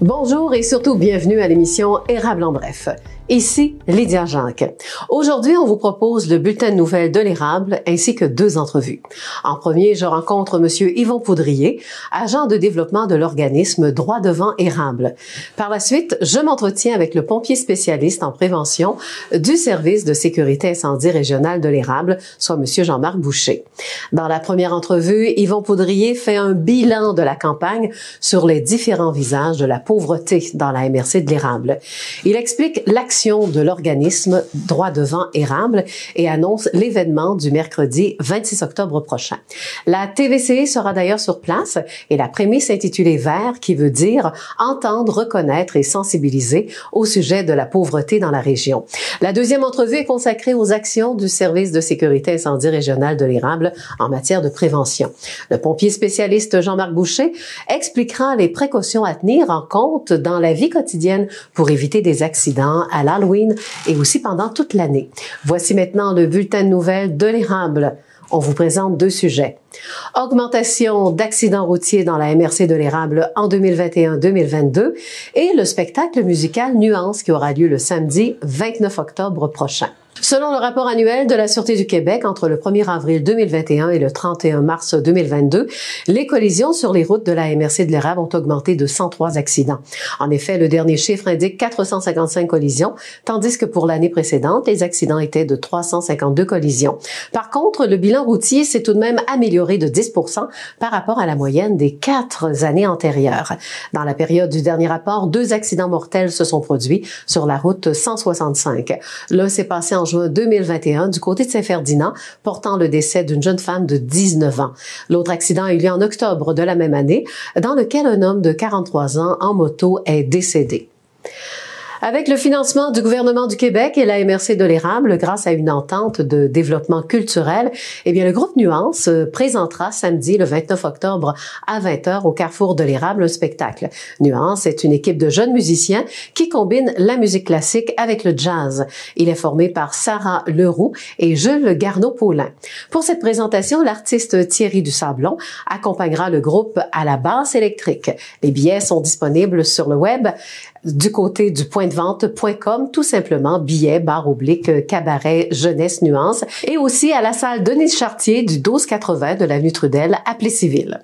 Bonjour et surtout bienvenue à l'émission Érable en bref. Ici Lydia Jacques. Aujourd'hui, on vous propose le bulletin de nouvelles de l'érable ainsi que deux entrevues. En premier, je rencontre Monsieur Yvon Poudrier, agent de développement de l'organisme Droit devant érable. Par la suite, je m'entretiens avec le pompier spécialiste en prévention du service de sécurité incendie régional de l'érable, soit Monsieur Jean-Marc Boucher. Dans la première entrevue, Yvon Poudrier fait un bilan de la campagne sur les différents visages de la pauvreté dans la MRC de l'érable. Il explique l'action de l'organisme Droit devant érable et annonce l'événement du mercredi 26 octobre prochain. La TVC sera d'ailleurs sur place et la prémisse intitulée Vert qui veut dire entendre, reconnaître et sensibiliser au sujet de la pauvreté dans la région. La deuxième entrevue est consacrée aux actions du service de sécurité incendie régional de l'érable en matière de prévention. Le pompier spécialiste Jean-Marc Boucher expliquera les précautions à tenir en compte dans la vie quotidienne pour éviter des accidents à l'Halloween et aussi pendant toute l'année. Voici maintenant le bulletin de nouvelles de l'érable. On vous présente deux sujets. Augmentation d'accidents routiers dans la MRC de l'érable en 2021-2022 et le spectacle musical Nuance qui aura lieu le samedi 29 octobre prochain. Selon le rapport annuel de la Sûreté du Québec, entre le 1er avril 2021 et le 31 mars 2022, les collisions sur les routes de la MRC de l'érable ont augmenté de 103 accidents. En effet, le dernier chiffre indique 455 collisions, tandis que pour l'année précédente, les accidents étaient de 352 collisions. Par contre, le bilan routier s'est tout de même amélioré de 10% par rapport à la moyenne des 4 années antérieures. Dans la période du dernier rapport, 2 accidents mortels se sont produits sur la route 165. L'un s'est passé en juin 2021 du côté de Saint-Ferdinand, portant le décès d'une jeune femme de 19 ans. L'autre accident a eu lieu en octobre de la même année, dans lequel un homme de 43 ans en moto est décédé. Avec le financement du gouvernement du Québec et la MRC de l'érable, grâce à une entente de développement culturel, eh bien, le groupe Nuance présentera samedi, le 29 octobre, à 20h au Carrefour de l'érable, un spectacle. Nuance est une équipe de jeunes musiciens qui combine la musique classique avec le jazz. Il est formé par Sarah Leroux et Jules Garneau-Paulin. Pour cette présentation, l'artiste Thierry Dusablon accompagnera le groupe à la basse électrique. Les billets sont disponibles sur le web du côté du pointdevente.com, tout simplement, billets, cabaret, jeunesse, nuance, et aussi à la salle Denise Chartier du 1280 de l'avenue Trudel à Plessisville.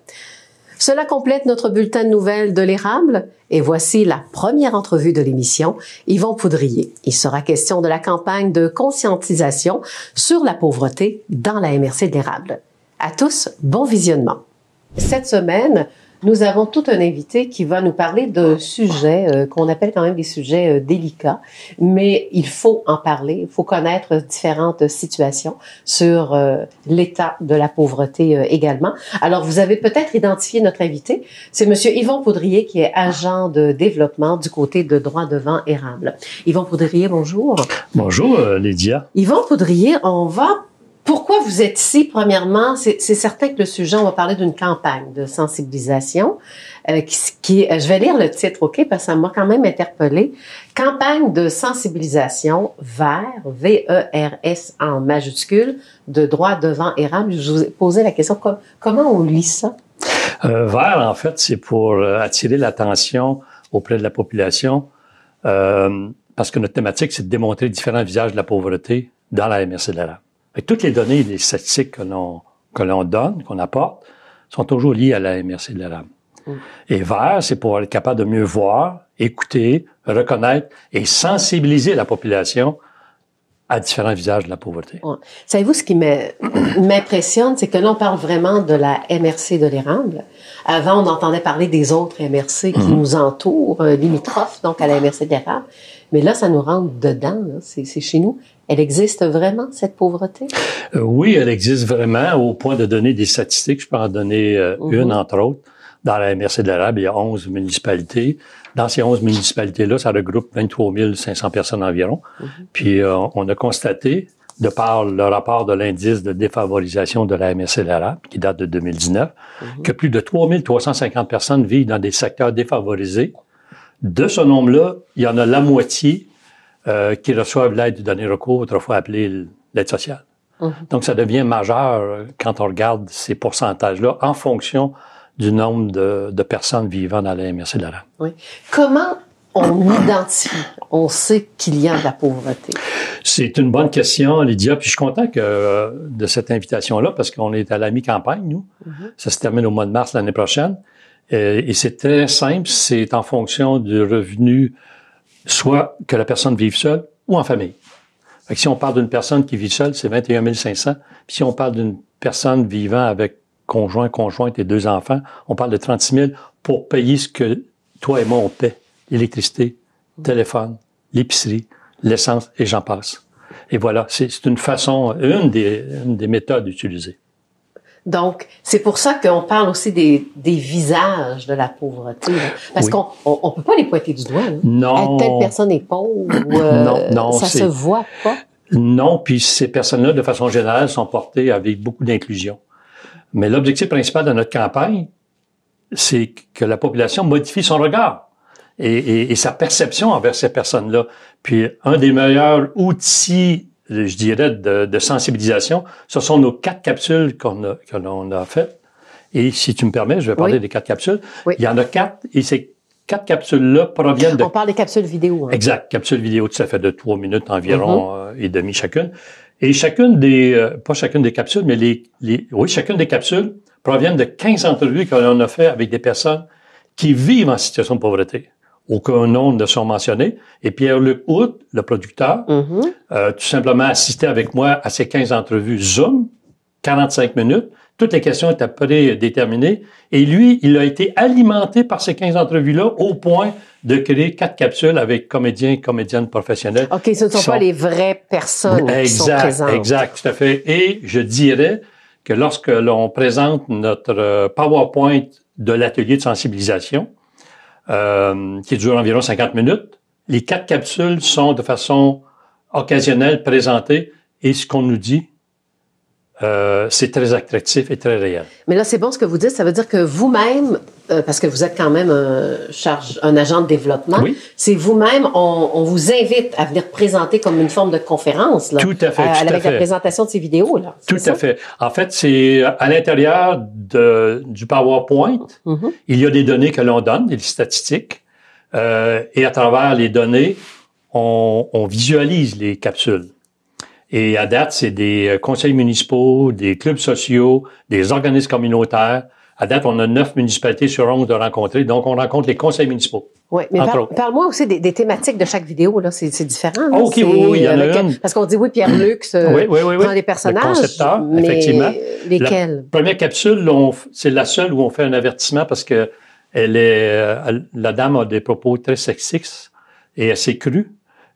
Cela complète notre bulletin de nouvelles de l'érable et voici la première entrevue de l'émission, Yvon Poudrier. Il sera question de la campagne de conscientisation sur la pauvreté dans la MRC de l'érable. À tous, bon visionnement. Cette semaine, nous avons tout un invité qui va nous parler de sujets qu'on appelle quand même des sujets délicats, mais il faut en parler, il faut connaître différentes situations sur l'état de la pauvreté également. Alors, vous avez peut-être identifié notre invité, c'est Monsieur Yvon Poudrier qui est agent de développement du côté de Droit devant érable. Yvon Poudrier, bonjour. Bonjour, Lydia. Yvon Poudrier, pourquoi vous êtes ici? Premièrement, c'est certain que le sujet, on va parler d'une campagne de sensibilisation je vais lire le titre, OK, parce que ça m'a quand même interpellée. Campagne de sensibilisation vers, V-E-R-S en majuscule, de Droit devant érable. Je vous ai posé la question, comment on lit ça? Vert, en fait, c'est pour attirer l'attention auprès de la population, parce que notre thématique, c'est de démontrer différents visages de la pauvreté dans la MRC de l'érable. Avec toutes les données et les statistiques que l'on donne, qu'on apporte, sont toujours liées à la MRC de l'érable. Et vert, c'est pour être capable de mieux voir, écouter, reconnaître et sensibiliser la population à différents visages de la pauvreté. Ouais. Savez-vous, ce qui m'impressionne, c'est que là, on parle vraiment de la MRC de l'érable. Avant, on entendait parler des autres MRC qui nous entourent, limitrophes, donc à la MRC de l'érable. Mais là, ça nous rentre dedans, là. C'est chez nous. Elle existe vraiment, cette pauvreté? Oui, elle existe vraiment au point de donner des statistiques. Je peux en donner une, entre autres. Dans la MRC de l'érable, il y a 11 municipalités. Dans ces 11 municipalités-là, ça regroupe 23 500 personnes environ. Puis, on a constaté, de par le rapport de l'indice de défavorisation de la MRC de l'érable, qui date de 2019, que plus de 3 350 personnes vivent dans des secteurs défavorisés. De ce nombre-là, il y en a la moitié qui reçoivent l'aide du dernier recours, autrefois appelée l'aide sociale. Donc, ça devient majeur quand on regarde ces pourcentages-là en fonction du nombre de personnes vivant dans la MRC de l'Arabe. Oui. Comment on identifie, on sait qu'il y a de la pauvreté? C'est une bonne question, Lydia. Puis je suis content de cette invitation-là parce qu'on est à la mi-campagne, nous. Mm-hmm. Ça se termine au mois de mars l'année prochaine. Et c'est très simple. C'est en fonction du revenu, soit que la personne vive seule ou en famille. Fait que si on parle d'une personne qui vit seule, c'est 21 500. Puis si on parle d'une personne vivant avec conjoint, conjointe et 2 enfants, on parle de 36 000 pour payer ce que toi et moi on paie. L'électricité, le téléphone, l'épicerie, l'essence et j'en passe. Et voilà, c'est une façon, une des méthodes utilisées. Donc, c'est pour ça qu'on parle aussi des visages de la pauvreté. Là. Parce qu'on on peut pas les pointer du doigt. Là. Non. Telle personne est pauvre. Non, ça se voit pas. Non, puis ces personnes-là, de façon générale, sont portées avec beaucoup d'inclusion. Mais l'objectif principal de notre campagne, c'est que la population modifie son regard et sa perception envers ces personnes-là. Puis, un des meilleurs outils, je dirais, de sensibilisation, ce sont nos 4 capsules que l'on a faites. Et si tu me permets, je vais parler des 4 capsules. Oui. Il y en a 4, et ces 4 capsules-là proviennent de... On parle des capsules vidéo. Hein. Exact, capsules vidéo, tout à fait, de 3 minutes environ et demi chacune. Et chacune pas chacune des capsules, mais chacune des capsules proviennent de 15 entrevues que l'on a fait avec des personnes qui vivent en situation de pauvreté. Aucun nom ne sont mentionnés. Et Pierre-Luc Hout, le producteur, tout simplement assisté avec moi à ces 15 entrevues Zoom, 45 minutes. Toutes les questions étaient prédéterminées. Et lui, il a été alimenté par ces 15 entrevues-là au point de créer 4 capsules avec comédiens et comédiennes professionnels. OK, ce ne sont pas les vraies personnes qui sont présentes. Exact, tout à fait. Et je dirais que lorsque l'on présente notre PowerPoint de l'atelier de sensibilisation, qui dure environ 50 minutes. Les 4 capsules sont de façon occasionnelle présentées et ce qu'on nous dit, c'est très attractif et très réel. Mais là, c'est bon ce que vous dites. Ça veut dire que vous-même, parce que vous êtes quand même un agent de développement, c'est vous-même, on vous invite à venir présenter comme une forme de conférence. Là, tout à fait. Avec la présentation de ces vidéos. Là, tout à fait. En fait, c'est à l'intérieur du PowerPoint, il y a des données que l'on donne, des statistiques, et à travers les données, on visualise les capsules. Et à date, c'est des conseils municipaux, des clubs sociaux, des organismes communautaires. À date, on a 9 municipalités sur 11 de rencontrer, donc on rencontre les conseils municipaux. Oui, mais parle-moi aussi des thématiques de chaque vidéo, là. C'est différent. Là. OK, oui, il y en a une. Parce qu'on dit, Pierre-Luc prend des personnages. Le concepteur, mais effectivement. Lesquels? La première capsule, c'est la seule où on fait un avertissement parce que la dame a des propos très sexistes et assez crus.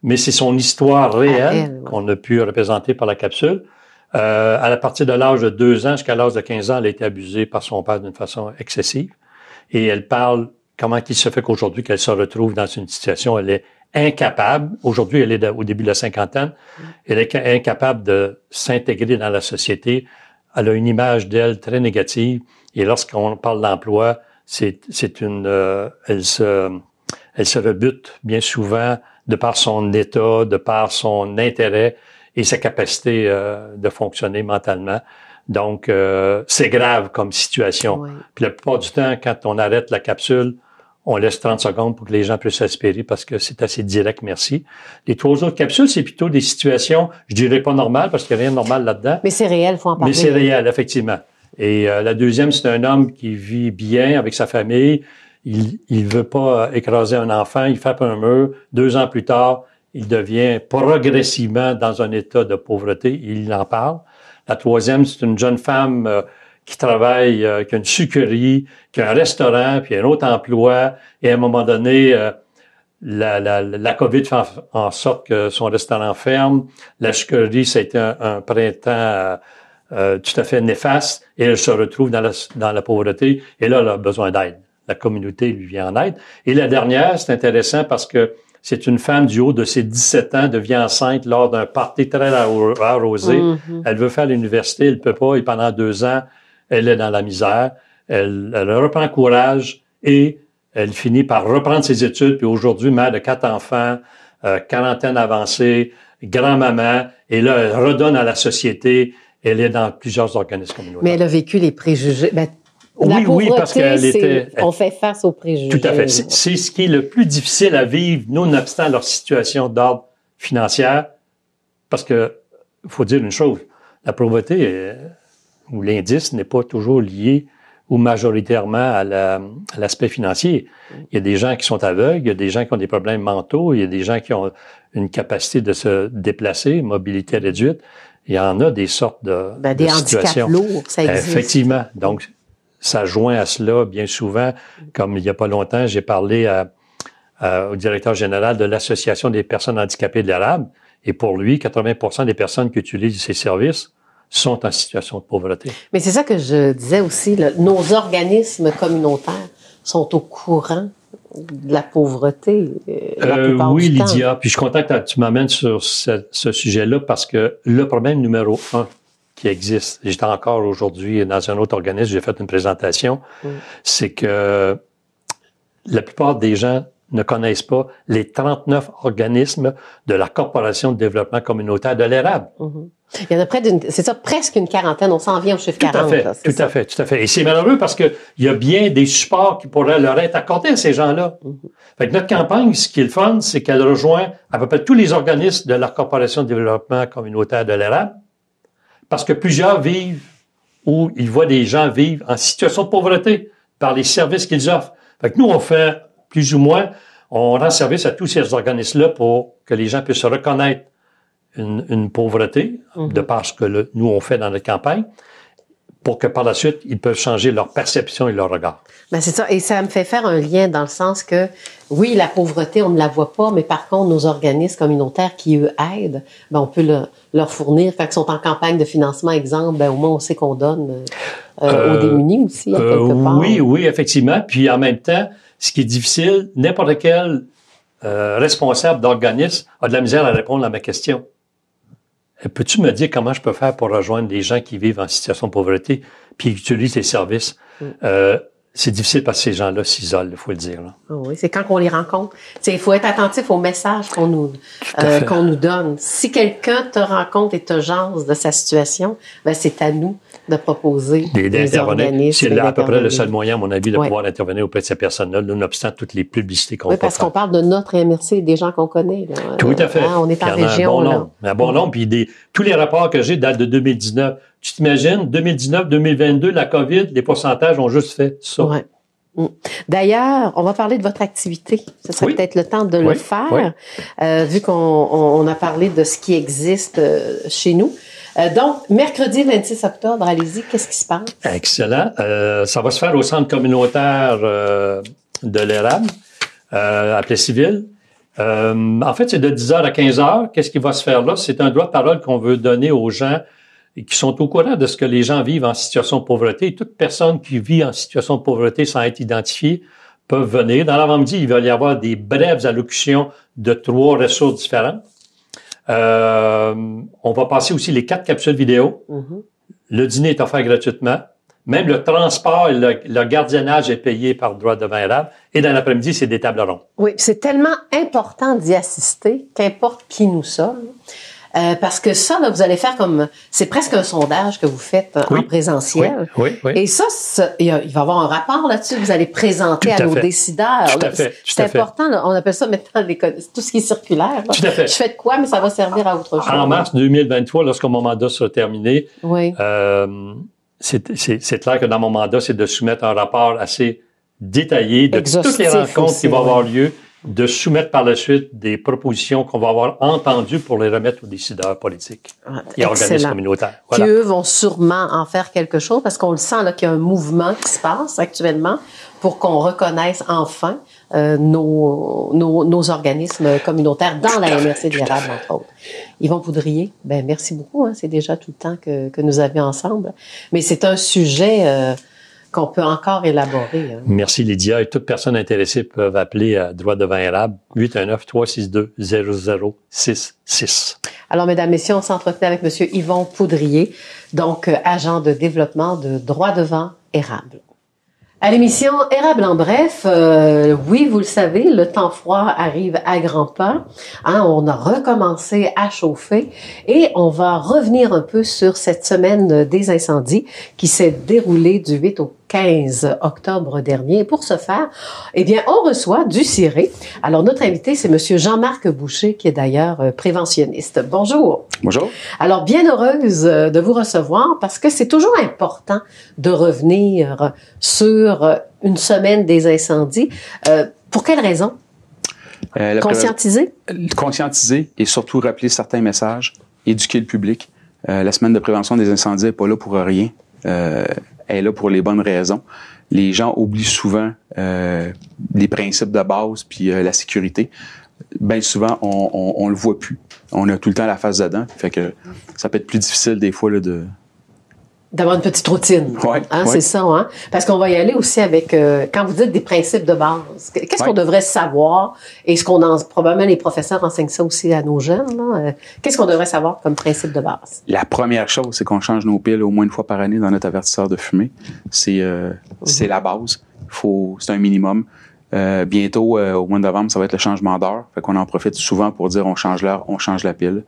Mais c'est son histoire réelle qu'on a pu représenter par la capsule. À partir de l'âge de 2 ans jusqu'à l'âge de 15 ans, elle a été abusée par son père d'une façon excessive. Et elle parle comment il se fait qu'aujourd'hui qu'elle se retrouve dans une situation, elle est incapable. Aujourd'hui, elle est au début de la cinquantaine. Elle est incapable de s'intégrer dans la société. Elle a une image d'elle très négative. Et lorsqu'on parle d'emploi, elle se rebute bien souvent de par son état, de par son intérêt et sa capacité de fonctionner mentalement. Donc, c'est grave comme situation. Oui. Puis la plupart du temps, quand on arrête la capsule, on laisse 30 secondes pour que les gens puissent respirer parce que c'est assez direct, merci. Les 3 autres capsules, c'est plutôt des situations, je dirais pas normales parce qu'il n'y a rien de normal là-dedans. Mais c'est réel, faut en parler. Mais c'est réel, effectivement. Et la deuxième, c'est un homme qui vit bien avec sa famille. Il veut pas écraser un enfant, il frappe un mur. 2 ans plus tard, il devient progressivement dans un état de pauvreté. Il en parle. La troisième, c'est une jeune femme qui travaille, qui a une sucrerie, qui a un restaurant, puis un autre emploi. Et à un moment donné, la COVID fait en sorte que son restaurant ferme. La sucrerie, ça a été un printemps tout à fait néfaste. Et elle se retrouve dans la pauvreté. Et là, elle a besoin d'aide. La communauté lui vient en aide. Et la dernière, c'est intéressant parce que c'est une femme du haut de ses 17 ans, devient enceinte lors d'un party très arrosé. Mm-hmm. Elle veut faire l'université, elle peut pas, et pendant 2 ans, elle est dans la misère. Elle reprend courage et elle finit par reprendre ses études. Puis aujourd'hui, mère de 4 enfants, quarantaine avancée, grand-maman, et là, elle redonne à la société. Elle est dans plusieurs organismes communautaires. Mais elle a vécu les préjugés. pauvreté, parce qu'elle était... On fait face aux préjugés. Tout à fait. C'est ce qui est le plus difficile à vivre, nonobstant leur situation d'ordre financière, parce que, faut dire une chose, la pauvreté ou l'indice n'est pas toujours lié ou majoritairement à l'aspect financier. Il y a des gens qui sont aveugles, il y a des gens qui ont des problèmes mentaux, il y a des gens qui ont une capacité de se déplacer, mobilité réduite. Il y en a des sortes de situations. Des handicaps lourds, ça existe. Effectivement. Donc, ça joint à cela bien souvent. Comme il n'y a pas longtemps, j'ai parlé au directeur général de l'Association des personnes handicapées de l'Érable. Et pour lui, 80% des personnes qui utilisent ces services sont en situation de pauvreté. Mais c'est ça que je disais aussi, là, nos organismes communautaires sont au courant de la pauvreté la plupart oui, du temps. Lydia, puis je suis content que tu m'amènes sur ce sujet-là parce que le problème numéro 1 qui existe, j'étais encore aujourd'hui dans un autre organisme, j'ai fait une présentation, c'est que la plupart des gens ne connaissent pas les 39 organismes de la Corporation de développement communautaire de l'Érable. Il y en a presque une quarantaine, on s'en vient au chiffre 40. Tout à fait. Et c'est malheureux parce que il y a bien des supports qui pourraient leur être accordés à ces gens-là. Fait que notre campagne, ce qui est le fun, c'est qu'elle rejoint à peu près tous les organismes de la Corporation de développement communautaire de l'Érable, parce que plusieurs vivent ou ils voient des gens vivre en situation de pauvreté par les services qu'ils offrent. Fait que nous, on fait plus ou moins, on rend service à tous ces organismes-là pour que les gens puissent reconnaître une pauvreté, de par ce que nous, on fait dans notre campagne, pour que par la suite, ils peuvent changer leur perception et leur regard. Ben c'est ça. Et ça me fait faire un lien dans le sens que, oui, la pauvreté, on ne la voit pas, mais par contre, nos organismes communautaires qui, eux, aident, ben on peut leur fournir. Quand ils sont en campagne de financement, exemple, ben au moins, on sait qu'on donne aux démunis aussi, à quelque part. Oui, effectivement. Puis en même temps, ce qui est difficile, n'importe quel responsable d'organisme a de la misère à répondre à ma question. Peux-tu me dire comment je peux faire pour rejoindre des gens qui vivent en situation de pauvreté puis qui utilisent les services? C'est difficile parce que ces gens-là s'isolent, il faut le dire. Là. Oui, c'est quand on les rencontre. Il faut être attentif aux messages qu'on nous donne. Si quelqu'un te rencontre et te jase de sa situation, ben c'est à nous de proposer des organismes. C'est à peu près le seul moyen, à mon avis, de pouvoir intervenir auprès de ces personnes-là, nonobstant toutes les publicités qu'on peut faire. Oui, parce qu'on parle de notre MRC, des gens qu'on connaît. Là. Tout à fait. On est en région. Un bon nombre. Puis tous les rapports que j'ai datent de 2019. Tu t'imagines, 2019, 2022, la COVID, les pourcentages ont juste fait ça. Ouais. D'ailleurs, on va parler de votre activité. Ce serait peut-être le temps de le faire, vu qu'on a parlé de ce qui existe chez nous. Donc, mercredi 26 octobre, allez-y, qu'est-ce qui se passe? Excellent. Ça va se faire au centre communautaire de l'Érable, à Plessisville. En fait, c'est de 10h à 15h. Qu'est-ce qui va se faire là? C'est un droit de parole qu'on veut donner aux gens qui sont au courant de ce que les gens vivent en situation de pauvreté. Toute personne qui vit en situation de pauvreté sans être identifiée peuvent venir. Dans l'avant-midi, il va y avoir des brèves allocutions de 3 ressources différentes. On va passer aussi les 4 capsules vidéo. Le dîner est offert gratuitement. Même le transport et le gardiennage est payé par droit devant Érable. Et dans l'après-midi, c'est des tables rondes. Oui, c'est tellement important d'y assister, qu'importe qui nous sommes. Parce que ça, là, vous allez faire comme... C'est presque un sondage que vous faites en présentiel. Oui. Et ça, il va y avoir un rapport là-dessus que vous allez présenter à nos décideurs. Tout à fait. C'est important. Là, on appelle ça maintenant tout ce qui est circulaire. Là. Tout à fait. Je fais de quoi, mais ça va servir à autre chose. En mars 2023, lorsque mon mandat sera terminé, c'est clair que dans mon mandat, c'est de soumettre un rapport assez détaillé de toutes les rencontres qui vont avoir lieu, de soumettre par la suite des propositions qu'on va avoir entendues pour les remettre aux décideurs politiques et organismes communautaires. Voilà. Qui, eux, vont sûrement en faire quelque chose parce qu'on le sent là qu'il y a un mouvement qui se passe actuellement pour qu'on reconnaisse enfin nos organismes communautaires dans la MRC de l'Érable, entre autres. Yvon Poudrier, ben merci beaucoup. C'est déjà tout le temps que nous avions ensemble. Mais c'est un sujet... qu'on peut encore élaborer. Merci Lydia. Et toute personne intéressée peut appeler à Droit devant Érable 819-362-0066. Alors, mesdames, messieurs, on s'entretient avec M. Yvon Poudrier, donc agent de développement de Droit devant Érable. À l'émission Érable en bref, oui, vous le savez, le temps froid arrive à grands pas. On a recommencé à chauffer et on va revenir un peu sur cette semaine des incendies qui s'est déroulée du 8 au 15 octobre dernier. Pour ce faire, eh bien, on reçoit du ciré. Alors, notre invité, c'est Monsieur Jean-Marc Boucher, qui est d'ailleurs préventionniste. Bonjour. Bonjour. Alors, bien heureuse de vous recevoir parce que c'est toujours important de revenir sur une semaine des incendies. Pour quelle raison? Conscientiser? Conscientiser et surtout rappeler certains messages, éduquer le public. La semaine de prévention des incendies n'est pas là pour rien. Elle est là pour les bonnes raisons. Les gens oublient souvent les principes de base puis la sécurité. Bien souvent, on le voit plus. On a tout le temps la face dedans. Fait que ça peut être plus difficile des fois là, d'avoir une petite routine. Ouais, hein, ouais. C'est ça, hein? Parce qu'on va y aller aussi avec, quand vous dites des principes de base, qu'est-ce qu'on devrait savoir? Et probablement les professeurs enseignent ça aussi à nos jeunes, là. Qu'est-ce qu'on devrait savoir comme principe de base? La première chose, c'est qu'on change nos piles au moins une fois par année dans notre avertisseur de fumée. C'est la base. C'est un minimum. Bientôt, au mois de novembre, ça va être le changement d'heure. Fait qu'on en profite souvent pour dire on change l'heure, on change la pile.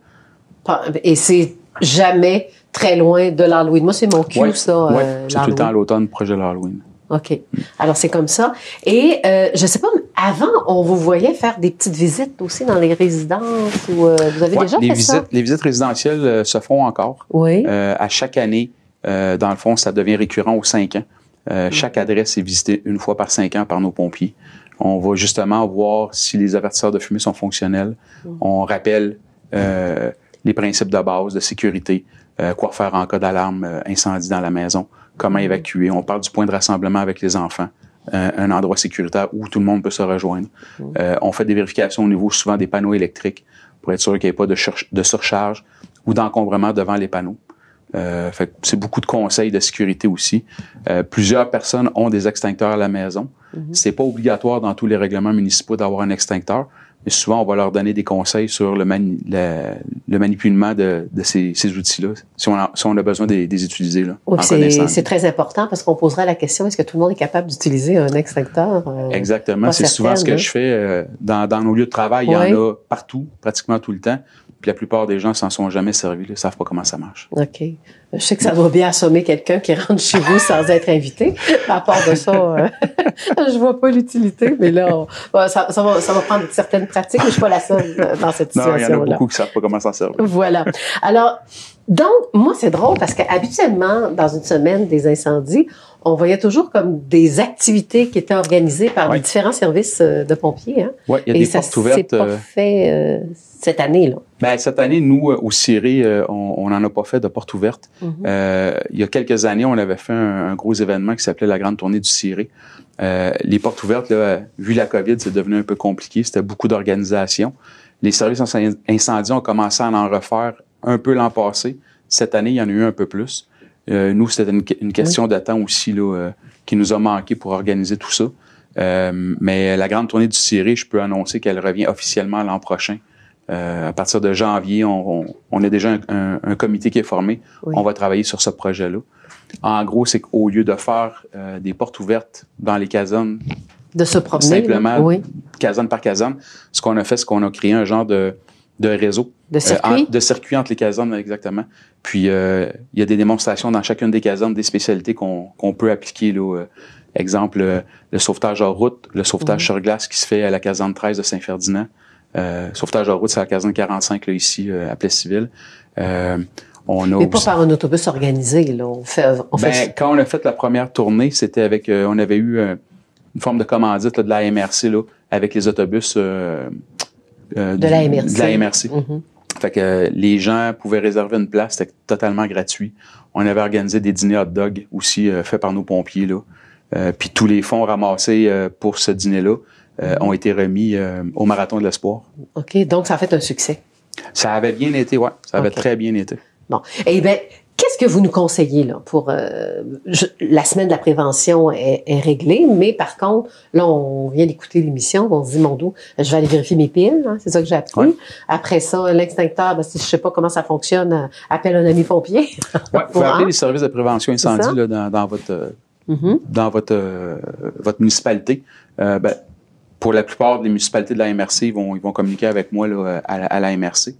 Et c'est jamais très loin de l'Halloween. Moi, c'est mon cue, ça. Oui, c'est tout le temps à l'automne, projet de l'Halloween. OK. Alors, c'est comme ça. Et je sais pas, avant, on vous voyait faire des petites visites aussi dans les résidences ou vous avez déjà fait ça? Les visites résidentielles se font encore. Oui. À chaque année, dans le fond, ça devient récurrent aux 5 ans. Chaque adresse est visitée une fois par 5 ans par nos pompiers. On va justement voir si les avertisseurs de fumée sont fonctionnels. On rappelle les principes de base de sécurité, quoi faire en cas d'alarme incendie dans la maison, comment évacuer. On parle du point de rassemblement avec les enfants, un endroit sécuritaire où tout le monde peut se rejoindre. On fait des vérifications au niveau souvent des panneaux électriques pour être sûr qu'il n'y ait pas de surcharge ou d'encombrement devant les panneaux. Fait que c'est beaucoup de conseils de sécurité aussi. Plusieurs personnes ont des extincteurs à la maison. C'est pas obligatoire dans tous les règlements municipaux d'avoir un extincteur, mais souvent on va leur donner des conseils sur le manipulement de ces outils-là, si on a besoin de les utiliser là. Oui, c'est très important parce qu'on posera la question, est-ce que tout le monde est capable d'utiliser un extincteur? Exactement, c'est souvent ce que je fais. Dans nos lieux de travail, il y en a partout, pratiquement tout le temps. Puis la plupart des gens s'en sont jamais servis, ne savent pas comment ça marche. OK. Je sais que ça doit bien assommer quelqu'un qui rentre chez vous sans être invité. À part de ça, je vois pas l'utilité, mais là, ça va prendre certaines pratiques, mais je suis pas la seule dans cette situation-là. Non, il y en a beaucoup qui savent pas comment s'en servir. Voilà. Alors, donc, moi, c'est drôle parce qu'habituellement, dans une semaine des incendies, on voyait toujours comme des activités qui étaient organisées par les différents services de pompiers. Hein? Oui, il y a des portes ouvertes. Et ça s'est pas fait cette année, là. Ben, cette année, nous, au CIRé, on n'en a pas fait de porte ouverte. Il y a quelques années, on avait fait un gros événement qui s'appelait la Grande Tournée du CIRé. Les portes ouvertes, là, vu la COVID, c'est devenu un peu compliqué. C'était beaucoup d'organisation. Les services incendies ont commencé à en refaire un peu l'an passé. Cette année, il y en a eu un peu plus. Nous, c'était une question de temps aussi là, qui nous a manqué pour organiser tout ça. Mais la Grande Tournée du CIRé, je peux annoncer qu'elle revient officiellement l'an prochain. À partir de janvier, on a déjà un comité qui est formé. Oui. On va travailler sur ce projet-là. En gros, c'est qu'au lieu de faire des portes ouvertes dans les casernes, de se promener, simplement, caserne par caserne, ce qu'on a fait, c'est qu'on a créé un genre de réseau. De circuit? De circuit entre les casernes, exactement. Puis, il y a des démonstrations dans chacune des casernes, des spécialités qu'on peut appliquer. Là, exemple, le sauvetage hors route, le sauvetage sur glace qui se fait à la caserne 13 de Saint-Ferdinand. Sauvetage hors route, c'est la caserne 45, là, ici, à Plessis-Ville. Mais pas par un autobus organisé, là. Quand on a fait la première tournée, c'était avec, on avait eu une forme de commandite là, de la MRC, là, avec les autobus de la MRC. Fait que les gens pouvaient réserver une place, c'était totalement gratuit. On avait organisé des dîners hot dog aussi, faits par nos pompiers, là. Puis tous les fonds ramassés pour ce dîner-là ont été remis au Marathon de l'Espoir. OK, donc ça a fait un succès. Ça avait bien été, oui. Ça avait très bien été. Bon. Eh bien, qu'est-ce que vous nous conseillez là pour la semaine de la prévention est réglée, mais par contre, là, on vient d'écouter l'émission, on se dit, mon dos, je vais aller vérifier mes piles, hein, c'est ça que j'ai appris. Ouais. Après ça, l'extincteur, ben, si je sais pas comment ça fonctionne, appelle un ami pompier. Oui, vous pouvez appeler les services de prévention incendie là, dans votre municipalité. Pour la plupart des municipalités de la MRC, ils vont communiquer avec moi là, à la MRC.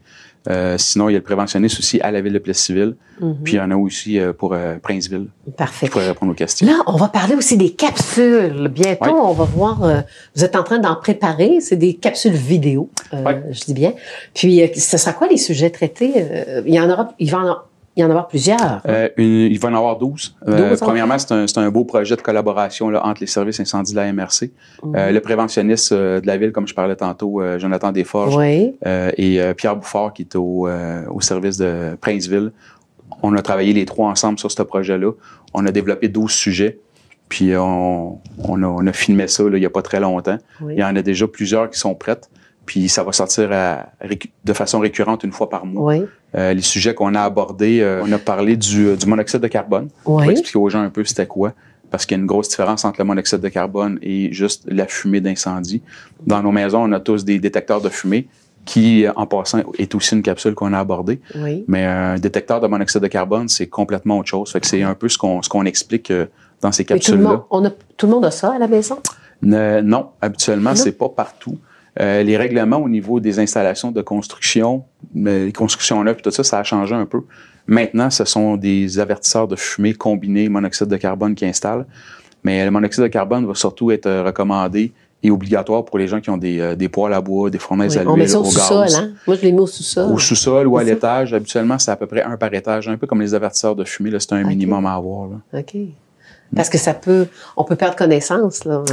Sinon, il y a le préventionniste aussi à la ville de Plessisville. Puis il y en a aussi pour Princeville. Parfait. Je pourrais répondre aux questions. Là, on va parler aussi des capsules. Bientôt, on va voir, vous êtes en train d'en préparer. C'est des capsules vidéo, je dis bien. Puis, ce sera quoi les sujets traités? Il va y en avoir plusieurs. Il va y en avoir 12. Premièrement, c'est un beau projet de collaboration là, entre les services incendies de la MRC. Le préventionniste de la ville, comme je parlais tantôt, Jonathan Desforges, et Pierre Bouffard, qui est au service de Princeville. On a travaillé les 3 ensemble sur ce projet-là. On a développé 12 sujets. Puis on a filmé ça là, il n'y a pas très longtemps. Il y en a déjà plusieurs qui sont prêtes. Puis ça va sortir de façon récurrente une fois par mois. Les sujets qu'on a abordés, on a parlé du monoxyde de carbone. On va expliquer aux gens un peu c'était quoi, parce qu'il y a une grosse différence entre le monoxyde de carbone et juste la fumée d'incendie. Dans nos maisons, on a tous des détecteurs de fumée qui, en passant, est aussi une capsule qu'on a abordée. Mais un détecteur de monoxyde de carbone, c'est complètement autre chose. Fait que c'est un peu ce qu'on explique dans ces capsules-là. Tout le monde a ça à la maison? Non, habituellement, c'est pas partout. Les règlements au niveau des installations de construction, les constructions neuves, tout ça, ça a changé un peu. Maintenant, ce sont des avertisseurs de fumée combinés monoxyde de carbone qui installent. Mais le monoxyde de carbone va surtout être recommandé et obligatoire pour les gens qui ont des poêles à bois, des fournaises à l'huile, on met ça au gaz. sous-sol, hein? Moi, je les mets au sous-sol. Au sous-sol ou à l'étage. Habituellement, c'est à peu près un par étage. Un peu comme les avertisseurs de fumée, là, c'est un minimum à avoir. Là. OK. Parce que on peut perdre connaissance, là.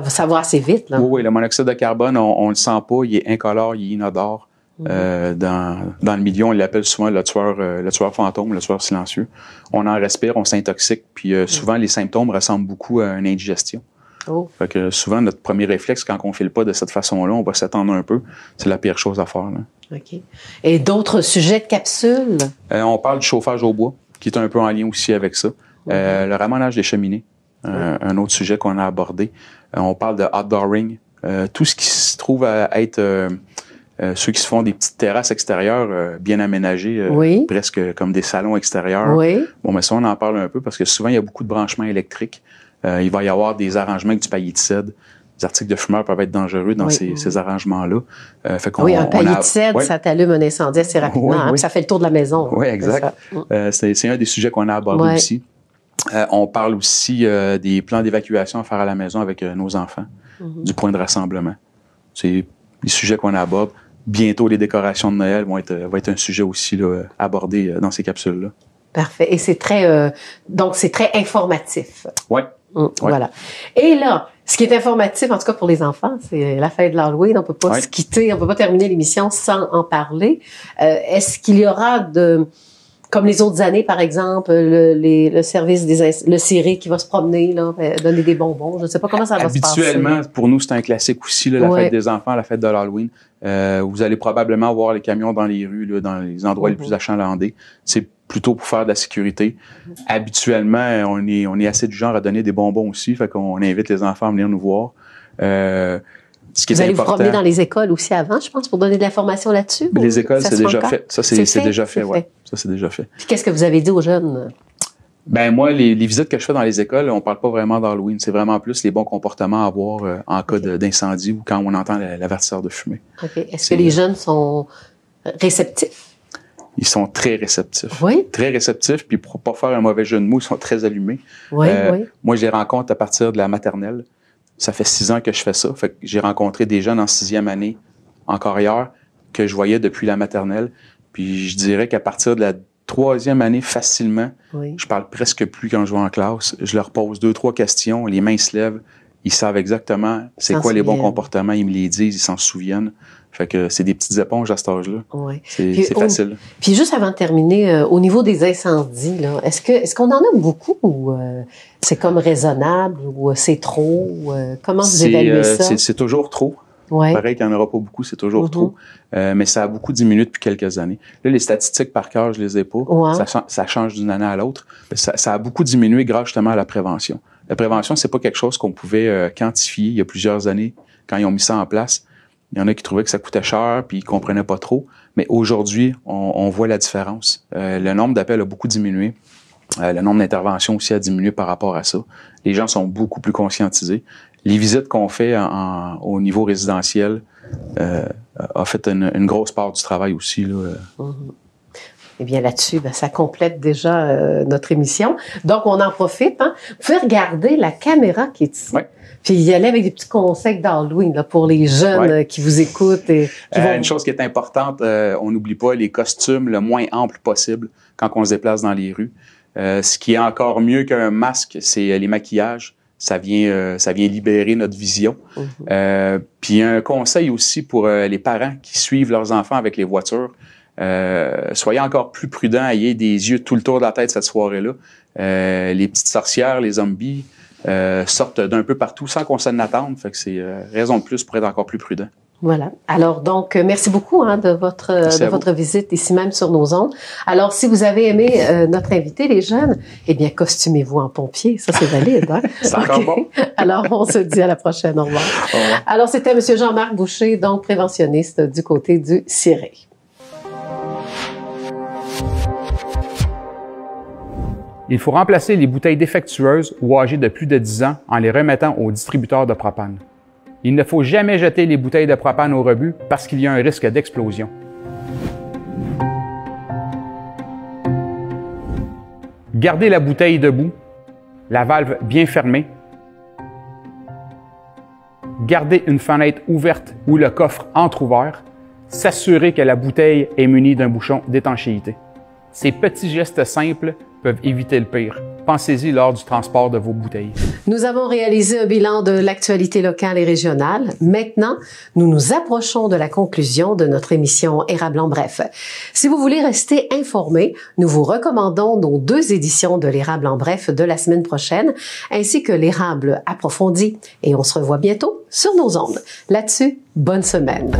Ça va assez vite, là. Oui, le monoxyde de carbone, on le sent pas, il est incolore, il est inodore. Dans le milieu, on l'appelle souvent le tueur fantôme, le tueur silencieux. On en respire, on s'intoxique, puis souvent, les symptômes ressemblent beaucoup à une indigestion. Fait que souvent, notre premier réflexe, quand on ne file pas de cette façon-là, on va s'attendre un peu. C'est la pire chose à faire. Là. OK. Et d'autres sujets de capsules? On parle du chauffage au bois, qui est un peu en lien aussi avec ça. Le ramonage des cheminées, un autre sujet qu'on a abordé. On parle de outdooring. Tout ce qui se trouve à être ceux qui se font des petites terrasses extérieures bien aménagées, presque comme des salons extérieurs. Bon, mais ça, on en parle un peu parce que souvent, il y a beaucoup de branchements électriques. Il va y avoir des arrangements avec du paillis de cèdre. Les articles de fumeurs peuvent être dangereux dans ces arrangements-là. Un paillis de cèdre, ça t'allume un incendie assez rapidement. Puis ça fait le tour de la maison. Oui, exact. C'est un des sujets qu'on a abordé aussi. On parle aussi des plans d'évacuation à faire à la maison avec nos enfants, du point de rassemblement. C'est les sujets qu'on aborde. Bientôt, les décorations de Noël vont être un sujet aussi là, abordé dans ces capsules-là. Parfait. Et c'est donc c'est très informatif. Oui. Voilà. Et là, ce qui est informatif, en tout cas pour les enfants, c'est la fête de l'Halloween. On peut pas se quitter, on peut pas terminer l'émission sans en parler. Est-ce qu'il y aura comme les autres années, par exemple, le service le ciré qui va se promener, là, donner des bonbons. Je ne sais pas comment ça va se passer. Habituellement, pour nous, c'est un classique aussi, là, la fête des enfants, la fête de l'Halloween. Vous allez probablement voir les camions dans les rues, là, dans les endroits les plus achalandés. C'est plutôt pour faire de la sécurité. Habituellement, on est assez du genre à donner des bonbons aussi, fait qu'on invite les enfants à venir nous voir. Ce qui est vous allez important, vous promener dans les écoles aussi avant, je pense, pour donner de l'information là-dessus? Les écoles, c'est déjà fait. Ça, c'est déjà fait, oui. Ça, c'est déjà fait. Puis qu'est-ce que vous avez dit aux jeunes? Ben moi, les visites que je fais dans les écoles, on parle pas vraiment d'Halloween. C'est vraiment plus les bons comportements à avoir en cas d'incendie ou quand on entend l'avertisseur de fumée. OK. Est-ce que les jeunes sont réceptifs? Ils sont très réceptifs. Oui. Très réceptifs, puis pour pas faire un mauvais jeu de mots, ils sont très allumés. Oui. Moi, je les rencontre à partir de la maternelle. Ça fait 6 ans que je fais ça. Fait que j'ai rencontré des jeunes en 6e année en carrière que je voyais depuis la maternelle. Puis je dirais qu'à partir de la 3e année, facilement, je parle presque plus quand je vais en classe. Je leur pose 2-3 questions, les mains se lèvent, ils savent exactement c'est quoi les bons comportements, ils me les disent, ils s'en souviennent. Fait que c'est des petites éponges à cet âge-là. C'est facile. Puis juste avant de terminer, au niveau des incendies, là, est-ce qu'on en a beaucoup ou c'est comme raisonnable ou c'est trop? Comment vous évaluez ça? C'est toujours trop. Pareil qu'il n'y en aura pas beaucoup, c'est toujours trop. Mais ça a beaucoup diminué depuis quelques années. Là, les statistiques par cœur, je les ai pas. Ça change d'une année à l'autre. Ça a beaucoup diminué grâce justement à la prévention. La prévention, c'est pas quelque chose qu'on pouvait quantifier il y a plusieurs années quand ils ont mis ça en place. Il y en a qui trouvaient que ça coûtait cher puis ils comprenaient pas trop. Mais aujourd'hui, on voit la différence. Le nombre d'appels a beaucoup diminué. Le nombre d'interventions aussi a diminué par rapport à ça. Les gens sont beaucoup plus conscientisés. les visites qu'on fait au niveau résidentiel a fait une grosse part du travail aussi, là. Eh bien, là-dessus, ça complète déjà notre émission. Donc, on en profite. Hein? Vous pouvez regarder la caméra qui est ici. Oui. Puis y aller avec des petits conseils d'Halloween là, pour les jeunes qui vous écoutent. Et qui vont... Une chose qui est importante, on n'oublie pas les costumes le moins amples possible quand on se déplace dans les rues. Ce qui est encore mieux qu'un masque, c'est les maquillages. Ça vient libérer notre vision. Puis un conseil aussi pour les parents qui suivent leurs enfants avec les voitures. Soyez encore plus prudents, ayez des yeux tout le tour de la tête cette soirée-là. Les petites sorcières, les zombies sortent d'un peu partout sans qu'on s'en attende. Fait que c'est raison de plus pour être encore plus prudent. Voilà. Alors donc, merci beaucoup de votre visite ici même sur nos ondes. Alors, si vous avez aimé notre invité, les jeunes, eh bien, costumez-vous en pompier. Ça, c'est valide. Hein? C'est encore bon. Alors, on se dit à la prochaine. Au revoir. Au revoir. Alors, c'était M. Jean-Marc Boucher, donc préventionniste du côté du Ciré. Il faut remplacer les bouteilles défectueuses ou âgées de plus de 10 ans en les remettant au distributeur de propane. Il ne faut jamais jeter les bouteilles de propane au rebut parce qu'il y a un risque d'explosion. Gardez la bouteille debout, la valve bien fermée. Gardez une fenêtre ouverte ou le coffre entrouvert. S'assurer que la bouteille est munie d'un bouchon d'étanchéité. Ces petits gestes simples peuvent éviter le pire. Pensez-y lors du transport de vos bouteilles. Nous avons réalisé un bilan de l'actualité locale et régionale. Maintenant, nous nous approchons de la conclusion de notre émission Érable en bref. Si vous voulez rester informé, nous vous recommandons nos 2 éditions de l'Érable en bref de la semaine prochaine, ainsi que l'Érable approfondi. Et on se revoit bientôt sur nos ondes. Là-dessus, bonne semaine.